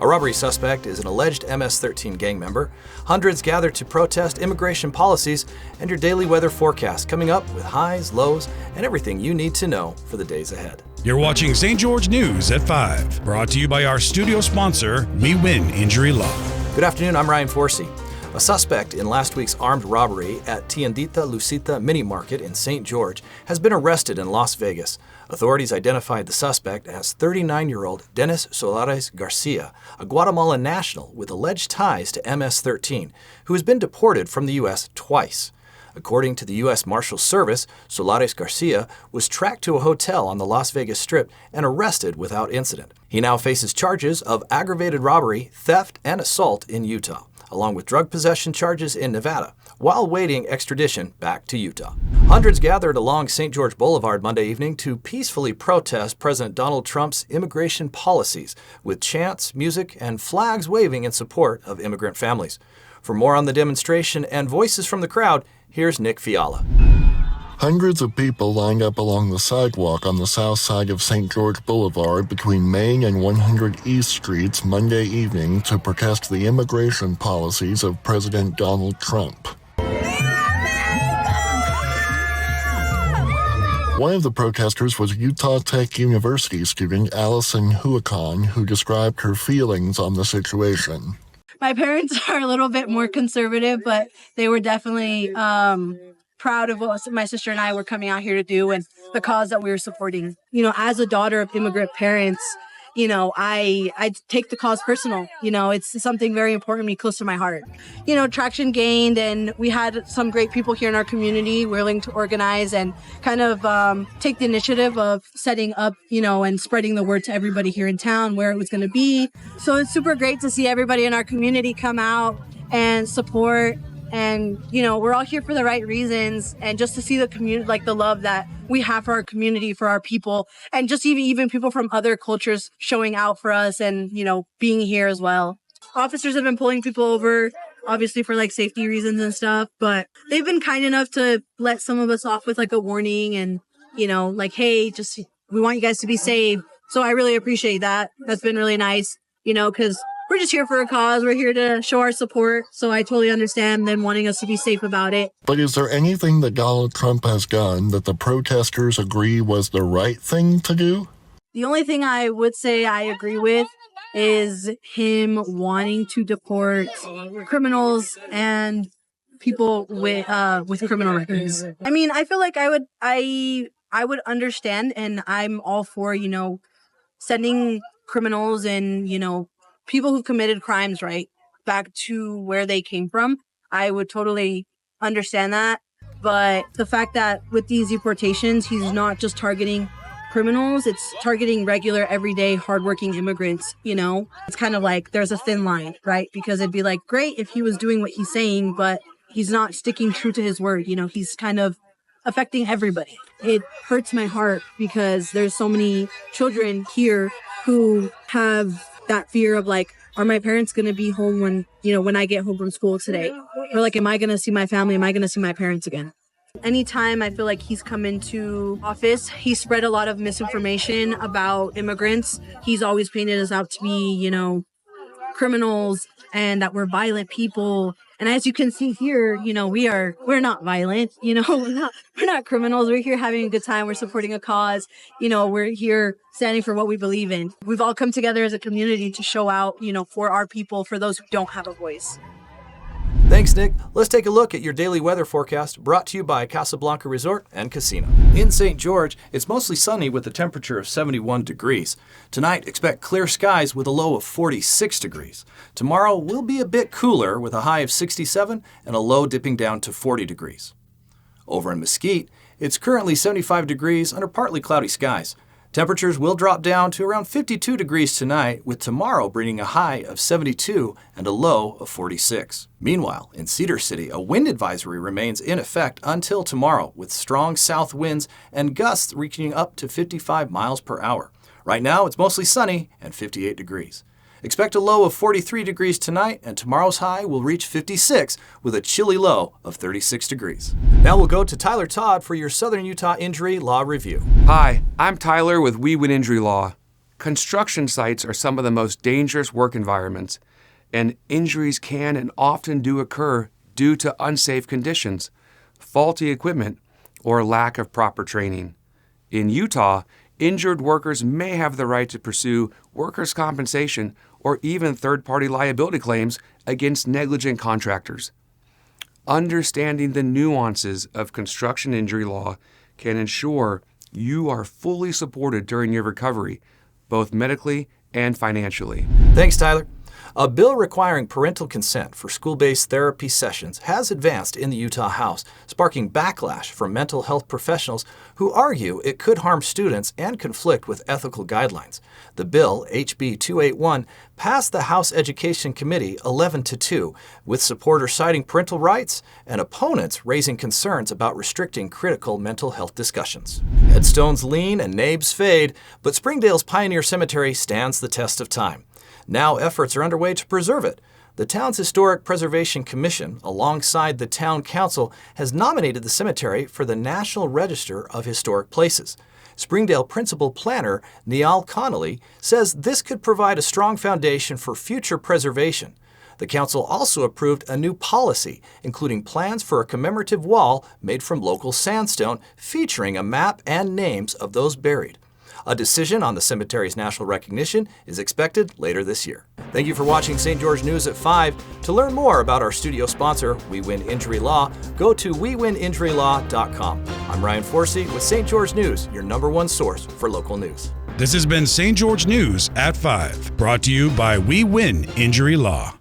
A robbery suspect is an alleged MS-13 gang member. Hundreds gather to protest immigration policies, and your daily weather forecast coming up with highs, lows, and everything you need to know for the days ahead. You're watching St. George News at 5, brought to you by our studio sponsor, Me Win Injury Law. Good afternoon, I'm Ryan Forsey. A suspect in last week's armed robbery at Tiendita Lucita Mini Market in St. George has been arrested in Las Vegas. Authorities identified the suspect as 39-year-old Dennis Solares Garcia, a Guatemalan national with alleged ties to MS-13, who has been deported from the U.S. twice. According to the U.S. Marshals Service, Solares Garcia was tracked to a hotel on the Las Vegas Strip and arrested without incident. He now faces charges of aggravated robbery, theft, and assault in Utah, along with drug possession charges in Nevada, while waiting extradition back to Utah. Hundreds gathered along St. George Boulevard Monday evening to peacefully protest President Donald Trump's immigration policies, with chants, music, and flags waving in support of immigrant families. For more on the demonstration and voices from the crowd, here's Nick Fiala. Hundreds of people lined up along the sidewalk on the south side of St. George Boulevard between Main and 100 East Streets Monday evening to protest the immigration policies of President Donald Trump. One of the protesters was Utah Tech University student Allison Huacan, who described her feelings on the situation. My parents are a little bit more conservative, but they were definitely proud of what my sister and I were coming out here to do and the cause that we were supporting. You know, as a daughter of immigrant parents, you know, I take the cause personal. You know, it's something very important to me, close to my heart. You know, traction gained, and we had some great people here in our community willing to organize and kind of take the initiative of setting up, you know, and spreading the word to everybody here in town where it was going to be. So it's super great to see everybody in our community come out and support. And, you know, we're all here for the right reasons, and just to see the community, like the love that we have for our community, for our people, and just even people from other cultures showing out for us and, you know, being here as well. Officers have been pulling people over, obviously for like safety reasons and stuff, but they've been kind enough to let some of us off with like a warning and, you know, like, hey, just, we want you guys to be safe. So I really appreciate that. That's been really nice, you know, because we're just here for a cause. We're here to show our support. So I totally understand them wanting us to be safe about it. But is there anything that Donald Trump has done that the protesters agree was the right thing to do? The only thing I would say I agree with is him wanting to deport criminals and people with criminal records. I mean, I feel like I would understand, and I'm all for, you know, sending criminals and, you know, people who've committed crimes, right, back to where they came from. I would totally understand that. But the fact that with these deportations, he's not just targeting criminals, it's targeting regular, everyday, hardworking immigrants, you know? It's kind of like there's a thin line, right? Because it'd be like, great if he was doing what he's saying, but he's not sticking true to his word. You know, he's kind of affecting everybody. It hurts my heart because there's so many children here who have that fear of like, are my parents going to be home when I get home from school today? Or like, am I going to see my family? Am I going to see my parents again? Anytime I feel like he's come into office, he spread a lot of misinformation about immigrants. He's always painted us out to be, you know, criminals and that we're violent people. And as you can see here, you know, we're not violent, you know, we're not criminals. We're here having a good time. We're supporting a cause. You know, we're here standing for what we believe in. We've all come together as a community to show out, you know, for our people, for those who don't have a voice. Thanks, Nick. Let's take a look at your daily weather forecast brought to you by Casablanca Resort and Casino. In St. George, it's mostly sunny with a temperature of 71 degrees. Tonight, expect clear skies with a low of 46 degrees. Tomorrow will be a bit cooler with a high of 67 and a low dipping down to 40 degrees. Over in Mesquite, it's currently 75 degrees under partly cloudy skies. Temperatures will drop down to around 52 degrees tonight, with tomorrow bringing a high of 72 and a low of 46. Meanwhile, in Cedar City, a wind advisory remains in effect until tomorrow, with strong south winds and gusts reaching up to 55 miles per hour. Right now, it's mostly sunny and 58 degrees. Expect a low of 43 degrees tonight, and tomorrow's high will reach 56 with a chilly low of 36 degrees. Now we'll go to Tyler Todd for your Southern Utah Injury Law Review. Hi, I'm Tyler with We Win Injury Law. Construction sites are some of the most dangerous work environments, and injuries can and often do occur due to unsafe conditions, faulty equipment, or lack of proper training. In Utah, injured workers may have the right to pursue workers' compensation or even third-party liability claims against negligent contractors. Understanding the nuances of construction injury law can ensure you are fully supported during your recovery, both medically and financially. Thanks, Tyler. A bill requiring parental consent for school-based therapy sessions has advanced in the Utah House, sparking backlash from mental health professionals who argue it could harm students and conflict with ethical guidelines. The bill, HB 281, passed the House Education Committee 11-2, with supporters citing parental rights and opponents raising concerns about restricting critical mental health discussions. Headstones lean and names fade, but Springdale's Pioneer Cemetery stands the test of time. Now efforts are underway to preserve it. The town's Historic Preservation Commission, alongside the town council, has nominated the cemetery for the National Register of Historic Places. Springdale Principal Planner Niall Connolly says this could provide a strong foundation for future preservation. The council also approved a new policy, including plans for a commemorative wall made from local sandstone featuring a map and names of those buried. A decision on the cemetery's national recognition is expected later this year. Thank you for watching St. George News at 5. To learn more about our studio sponsor, We Win Injury Law, go to wewininjurylaw.com. I'm Ryan Forsey with St. George News, your #1 source for local news. This has been St. George News at 5, brought to you by We Win Injury Law.